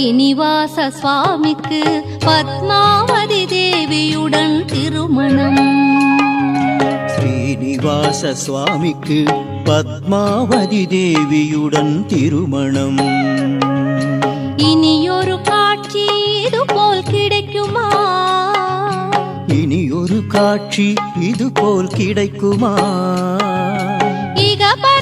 ஸ்ரீனிவாச சுவாமிக்கு பத்மாவதி தேவியுடன் திருமணம். ஸ்ரீனிவாச சுவாமிக்கு பத்மாவதி தேவியுடன் திருமணம். இனியொரு காட்சி இது போல் கிடைக்குமா? இனியொரு காட்சி இது போல் கிடைக்குமா? இகபர